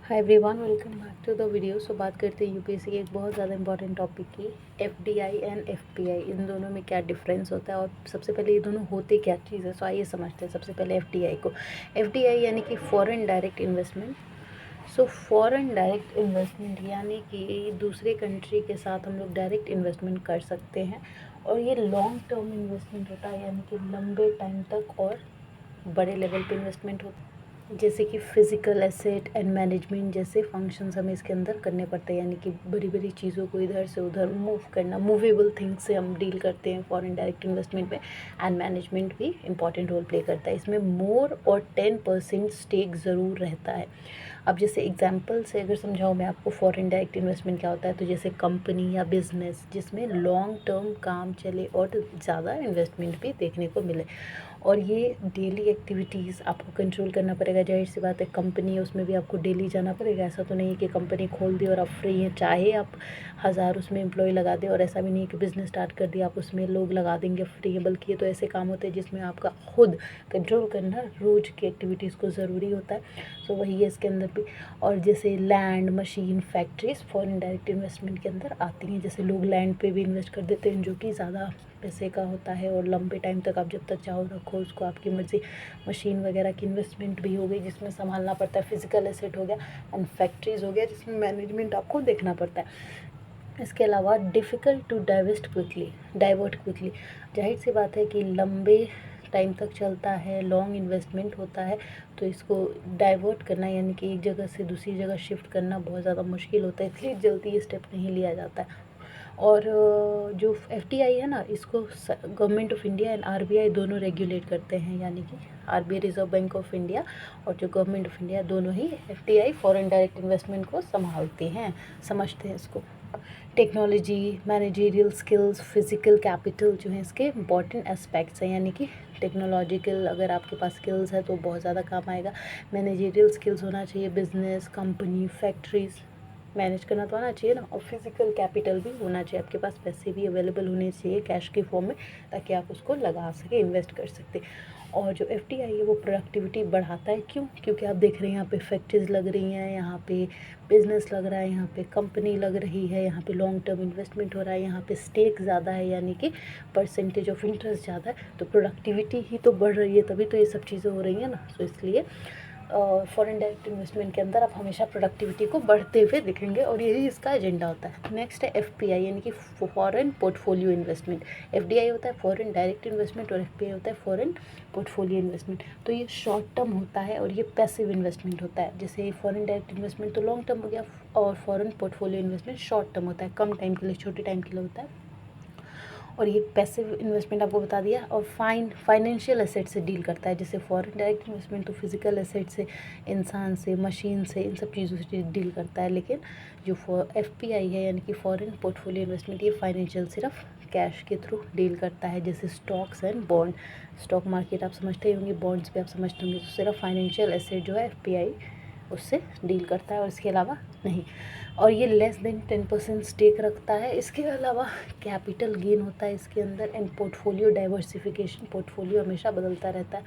Hi everyone, welcome back to the video. So बात करते हैं यूपीएससी के एक बहुत ज़्यादा इंपॉर्टेंट टॉपिक की, एफडीआई एंड एफपीआई। इन दोनों में क्या डिफरेंस होता है और सबसे पहले ये दोनों होते क्या चीज़ है। सो आइए समझते हैं सबसे पहले एफडीआई को। एफडीआई यानी कि foreign direct investment. So foreign direct investment यानी कि दूसरे कंट्री के साथ हम लोग डायरेक्ट इन्वेस्टमेंट कर सकते हैं और ये लॉन्ग टर्म इन्वेस्टमेंट होता है, यानी कि लंबे टाइम तक और बड़े लेवल पे इन्वेस्टमेंट होता है। जैसे कि फ़िज़िकल एसेट एंड मैनेजमेंट जैसे फंक्शंस हमें इसके अंदर करने पड़ते हैं, यानी कि बड़ी बड़ी चीज़ों को इधर से उधर मूव करना, मूवेबल थिंग्स से हम डील करते हैं फॉरेन डायरेक्ट इन्वेस्टमेंट में। एंड मैनेजमेंट भी इंपॉर्टेंट रोल प्ले करता है इसमें। मोर और 10% स्टेक ज़रूर रहता है। अब जैसे एग्जांपल से अगर समझाऊँ मैं आपको फॉरेन डायरेक्ट इन्वेस्टमेंट क्या होता है, तो जैसे कंपनी या बिजनेस जिसमें लॉन्ग टर्म काम चले और ज़्यादा इन्वेस्टमेंट भी देखने को मिले, और ये डेली एक्टिविटीज़ आपको कंट्रोल करना पड़ेगा। जाहिर सी बात है, कंपनी है उसमें भी आपको डेली जाना पड़ेगा। ऐसा तो नहीं है कि कंपनी खोल दी और आप फ्री हैं, चाहे आप 1000 उसमें एम्प्लॉय लगा दें, और ऐसा भी नहीं है कि बिज़नेस स्टार्ट कर दिया आप उसमें लोग लगा देंगे फ्री है। बल्कि ये तो ऐसे काम होते हैं जिसमें आपका खुद कंट्रोल करना रोज़ की एक्टिविटीज़ को ज़रूरी होता है। सो वही है इसके अंदर भी। और जैसे land, machine, factories foreign direct investment के अंदर आती हैं। जैसे लोग लैंड पे भी इन्वेस्ट कर देते हैं जो कि ज़्यादा पैसे का होता है और लंबे टाइम तक आप जब तक चाहो रखो उसको, आपकी मर्ज़ी। मशीन वगैरह की इन्वेस्टमेंट भी हो गई जिसमें संभालना पड़ता है, फिजिकल एसेट हो गया। एंड फैक्ट्रीज़ हो गया जिसमें मैनेजमेंट आपको देखना पड़ता है। इसके अलावा डिफ़िकल्ट टू डाइवर्ट क्विकली। जाहिर सी बात है कि लंबे टाइम तक चलता है, लॉन्ग इन्वेस्टमेंट होता है, तो इसको डाइवर्ट करना यानी कि एक जगह से दूसरी जगह शिफ्ट करना बहुत ज़्यादा मुश्किल होता है, इसलिए जल्दी ये स्टेप नहीं लिया जाता है। और जो एफडीआई है ना, इसको government of India and RBI दोनों रेगुलेट करते हैं, यानी कि RBI reserve bank of India और जो गवर्नमेंट ऑफ इंडिया दोनों ही एफडीआई फॉरेन डायरेक्ट इन्वेस्टमेंट को संभालते हैं, समझते हैं इसको। Technology, managerial skills, physical capital जो है इसके इंपॉर्टेंट एस्पेक्ट्स हैं, यानी कि टेक्नोलॉजिकल अगर आपके पास स्किल्स है तो बहुत ज़्यादा काम आएगा। मैनेजरियल स्किल्स होना चाहिए, बिजनेस, कंपनी, फैक्ट्रीज मैनेज करना तो आना चाहिए ना। और फिज़िकल कैपिटल भी होना चाहिए आपके पास, पैसे भी अवेलेबल होने चाहिए कैश के फॉर्म में, ताकि आप उसको लगा सके, इन्वेस्ट कर सकते। और जो एफडीआई है वो प्रोडक्टिविटी बढ़ाता है। क्यों? क्योंकि आप देख रहे हैं यहाँ पे फैक्ट्रीज लग रही हैं, यहाँ पे बिजनेस लग रहा है, यहाँ पे कंपनी लग रही है, यहाँ पे लॉन्ग टर्म इन्वेस्टमेंट हो रहा है, यहाँ पे स्टेक ज़्यादा है, यानी कि परसेंटेज ऑफ इंटरेस्ट ज़्यादा है, तो प्रोडक्टिविटी ही तो बढ़ रही है, तभी तो ये सब चीज़ें हो रही हैं ना। तो इसलिए फॉरेन डायरेक्ट इन्वेस्टमेंट के अंदर आप हमेशा प्रोडक्टिविटी को बढ़ते हुए दिखेंगे, और यही इसका एजेंडा होता है। नेक्स्ट है एफपीआई, यानी कि फॉरेन पोर्टफोलियो इन्वेस्टमेंट। एफडीआई होता है फॉरेन डायरेक्ट इन्वेस्टमेंट और एफपीआई होता है फॉरेन पोर्टफोलियो इन्वेस्टमेंट। तो ये शॉर्ट टर्म होता है और ये पैसिव इन्वेस्टमेंट होता है। जैसे फॉरेन डायरेक्ट इन्वेस्टमेंट तो लॉन्ग टर्म हो गया, और foreign portfolio investment short term होता है, कम टाइम के लिए, छोटे टाइम के लिए होता है। और ये पैसिव इन्वेस्टमेंट आपको बता दिया। और फाइनेंशियल एसेट से डील करता है। जैसे फॉरेन डायरेक्ट इन्वेस्टमेंट तो फिजिकल एसेट से, इंसान से, मशीन से, इन सब चीज़ों से डील करता है। लेकिन जो एफपीआई है यानी कि फॉरेन पोर्टफोलियो इन्वेस्टमेंट, ये फाइनेंशियल सिर्फ कैश के थ्रू डील करता है। जैसे stocks and bond, stock market आप समझते ही होंगे, बॉन्ड्स भी आप समझते होंगे। तो सिर्फ फाइनेंशियल एसेट जो है एफपीआई उससे डील करता है और इसके अलावा नहीं। और ये लेस देन 10% स्टेक रखता है। इसके अलावा कैपिटल गेन होता है इसके अंदर। एंड पोर्टफोलियो डाइवर्सिफिकेशन, पोर्टफोलियो हमेशा बदलता रहता है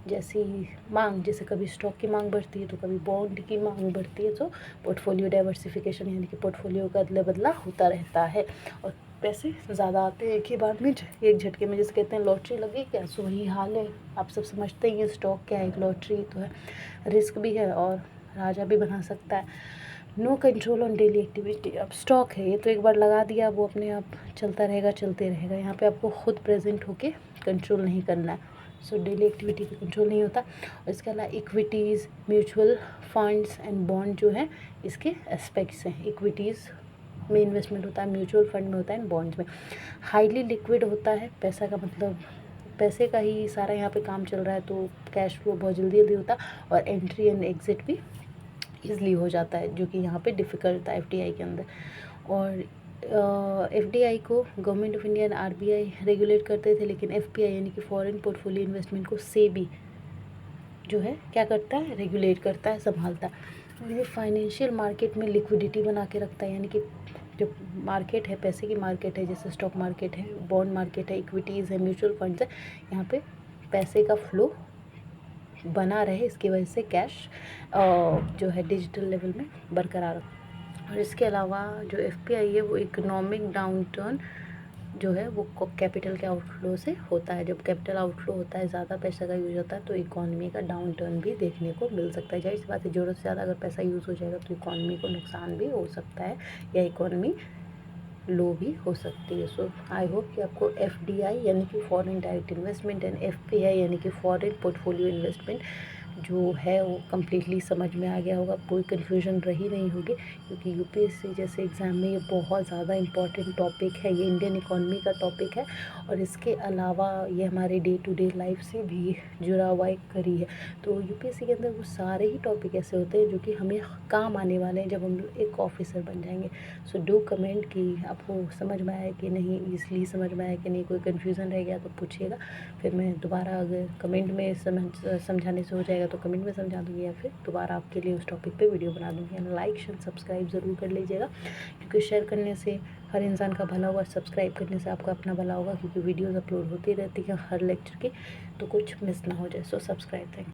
जैसी मांग, जैसे कभी स्टॉक की मांग बढ़ती है तो कभी बॉन्ड की मांग बढ़ती है। तो पोर्टफोलियो डाइवर्सिफिकेशन यानी कि पोर्टफोलियो का अदला बदला होता रहता है। और पैसे ज़्यादा आते हैं एक ही बार में, एक झटके में, जैसे कहते हैं लॉटरी लगी क्या, सो वही हाल है। आप सब समझते हैं ये स्टॉक क्या है, एक लॉटरी तो है, रिस्क भी है और राजा भी बना सकता है। No control on daily activity. अब स्टॉक है, ये तो एक बार लगा दिया, वो अपने आप चलता रहेगा, चलते रहेगा। यहाँ पे आपको खुद प्रेजेंट होके कंट्रोल नहीं करना है। सो डेली एक्टिविटी पे कंट्रोल नहीं होता। और इसके अलावा equities, mutual funds and bond जो है इसके एस्पेक्ट्स हैं। इक्विटीज़ में इन्वेस्टमेंट होता है, म्यूचुअल फंड में होता है, एंड बॉन्ड्स में। हाईली लिक्विड होता है, पैसा का मतलब पैसे का ही सारा यहाँ पे काम चल रहा है, तो कैश फ्लो बहुत जल्दी जल्दी होता है। और एंट्री एंड एग्जिट भी ईज़िली हो जाता है, जो कि यहाँ पे डिफ़िकल्ट था एफडीआई के अंदर। और एफडीआई को government of India and RBI regulate करते थे, लेकिन एफपीआई यानी कि फॉरेन पोर्टफोलियो इन्वेस्टमेंट को सेबी जो है क्या करता है, रेगुलेट करता है, संभालता है। और ये फाइनेंशियल मार्केट में लिक्विडिटी बना के रखता है, यानी कि जो मार्केट है, पैसे की मार्केट है, जैसे स्टॉक मार्केट है, बॉन्ड मार्केट है, इक्विटीज़ है, म्यूचुअल फंड्स है, यहाँ पे पैसे का फ्लो बना रहे, इसकी वजह से कैश जो है डिजिटल लेवल में बरकरार। और इसके अलावा जो एफपीआई है वो इकोनॉमिक डाउनटर्न जो है वो कैपिटल के आउटफ्लो से होता है। जब कैपिटल आउटफ्लो होता है, ज़्यादा पैसा का यूज़ होता है, तो इकोनॉमी का डाउन टर्न भी देखने को मिल सकता है। जाहिर सी बात है, ज़रूरत से ज़्यादा अगर पैसा यूज़ हो जाएगा तो इकोनॉमी को नुकसान भी हो सकता है या इकोनॉमी लो भी हो सकती है। सो आई होप कि आपको एफडीआई यानी कि foreign direct investment and FPI यानी कि फॉरेन पोर्टफोलियो इन्वेस्टमेंट जो है वो कम्प्लीटली समझ में आ गया होगा, कोई कन्फ्यूजन रही नहीं होगी, क्योंकि यूपीएससी जैसे एग्ज़ाम में ये बहुत ज़्यादा इम्पॉर्टेंट टॉपिक है। ये इंडियन इकोनॉमी का टॉपिक है और इसके अलावा ये हमारे डे टू डे लाइफ से भी जुड़ा हुआ एक कड़ी है। तो यूपीएससी के अंदर वो सारे ही टॉपिक ऐसे होते हैं जो कि हमें काम आने वाले हैं जब हम लोग एक ऑफिसर बन जाएंगे। सो डू कमेंट कि आपको समझ में आया कि नहीं, इसलिए समझ में आया कि नहीं, कोई कन्फ्यूज़न रह गया तो पूछिएगा, फिर मैं दोबारा अगर कमेंट में समझाने से हो जाएगा तो कमेंट में समझा दूँगी या फिर दोबारा आपके लिए उस टॉपिक पे वीडियो बना दूँगी। एंड लाइक शेयर सब्सक्राइब ज़रूर कर लीजिएगा, क्योंकि शेयर करने से हर इंसान का भला होगा, सब्सक्राइब करने से आपका अपना भला होगा, क्योंकि वीडियोज़ अपलोड होती रहती हैं हर लेक्चर की, तो कुछ मिस ना हो जाए। So subscribe. Thank you.